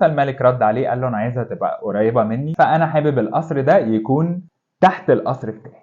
فالملك رد عليه قال له انا عايزها تبقى قريبة مني، فانا حابب القصر ده يكون تحت القصر بتاعي.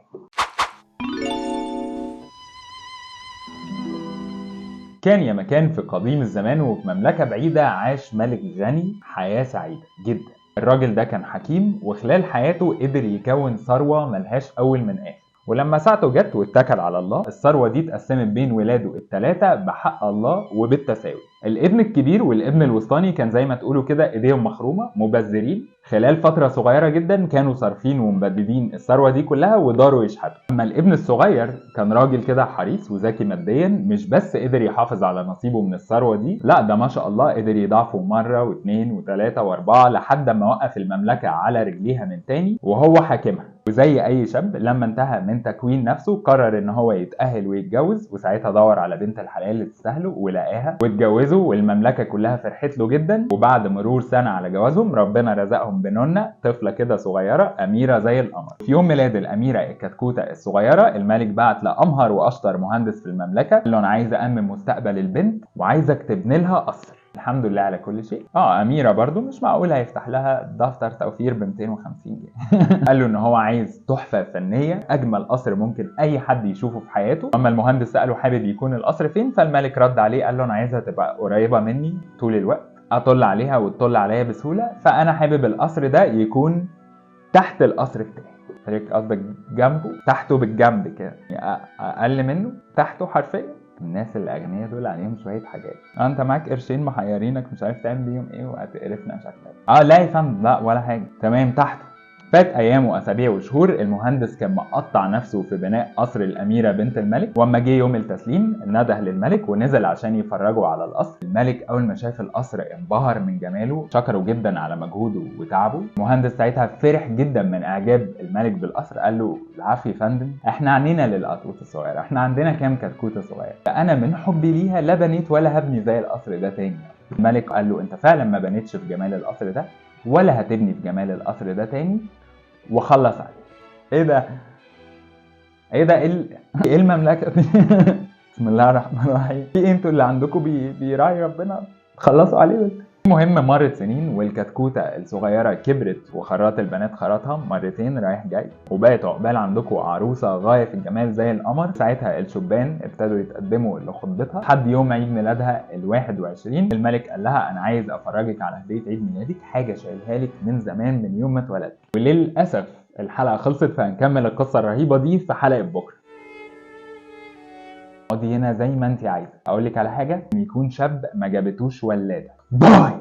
كان يا مكان في قديم الزمان وفي مملكة بعيدة عاش ملك غني حياة سعيدة جدا. الراجل ده كان حكيم وخلال حياته قدر يكون ثروة ملهاش أول من آخر، ولما ساعته جت واتكل على الله الثروة دي اتقسمت بين ولاده الثلاثة بحق الله وبالتساوي. الابن الكبير والابن الوسطاني كان زي ما تقولوا كده ايديهم مخرومة مبذرين، خلال فترة صغيرة جدا كانوا صارفين ومبددين الثروة دي كلها وداروا يشحتوا. اما الابن الصغير كان راجل كده حريص وذكي ماديا، مش بس قدر يحافظ على نصيبه من الثروة دي، لا ده ما شاء الله قدر يضاعفه مرة واثنين وثلاثة واربعة لحد ما وقف المملكة على رجليها من تاني وهو حاكمها. وزي اي شاب لما انتهى من تكوين نفسه قرر ان هو يتأهل ويتجوز، وساعتها دور على بنت الحلال اللي تستاهله ولقاها واتجوزوا، والمملكة كلها فرحت له جدا. وبعد مرور سنة على جوازهم ربنا رزقهم بنونة طفلة كده صغيرة أميرة زي القمر. في يوم ميلاد الأميرة الكتكوتة الصغيرة الملك بعت لأمهر وأشطر مهندس في المملكة قال له أنا عايز أأمن مستقبل البنت وعايزك تبني لها قصر. الحمد لله على كل شيء. أميرة برضو مش معقول هيفتح لها دفتر توفير ب 250 جنيه. قال له إن هو عايز تحفة فنية، أجمل قصر ممكن أي حد يشوفه في حياته. أما المهندس سأله حابب يكون القصر فين، فالملك رد عليه قال له أنا عايزها تبقى قريبة مني طول الوقت، أطل عليها وتطل عليا بسهولة، فأنا حابب القصر ده يكون تحت القصر بتاعي. حضرتك قصدك جنبه؟ تحته بالجنب كده يعني أقل منه تحته حرفيا. الناس الاغنياء دول عليهم شويه حاجات. انت معاك قرشين محيرينك مش عارف تعمل بيهم ايه وهتقرفنا مش عارف لا يا فندم لا ولا حاجه تمام تحته. فات ايام واسابيع وشهور، المهندس كان مقطع نفسه في بناء قصر الاميره بنت الملك، واما جه يوم التسليم نده للملك ونزل عشان يفرجوا على القصر. الملك اول ما شاف القصر انبهر من جماله، شكره جدا على مجهوده وتعبه. المهندس ساعتها فرح جدا من اعجاب الملك بالقصر، قال له العفو يا فندم احنا عنينا للقطوط الصغيره، احنا عندنا كام كتكوته صغيره، فانا من حبي ليها لا بنيت ولا هبني زي القصر ده تاني. الملك قال له انت فعلا ما بنيتش في جمال القصر ده ولا هتبني في جمال القصر ده تاني، وخلص عليه. ايه ده ايه المملكه دي؟ بسم الله الرحمن الرحيم. في انتوا اللي عندكم بيراعي ربنا خلصوا عليه بس. المهم مرت سنين والكتكوته الصغيره كبرت وخرات البنات خرطها مرتين رايح جاي، وبقت عقبال عندكم عروسه غايه في الجمال زي القمر. ساعتها الشبان ابتدوا يتقدموا لخطبتها لحد يوم عيد ميلادها ال21. الملك قال لها انا عايز افرجك على هديه عيد ميلادك، حاجه شايلها لك من زمان من يوم ما اتولدت. وللاسف الحلقه خلصت، فهنكمل القصه الرهيبه دي في حلقه بكره. اقعدي هنا زي ما انت عايزه. اقول لك على حاجه، يكون شاب ما جابتوش ولاده. باي.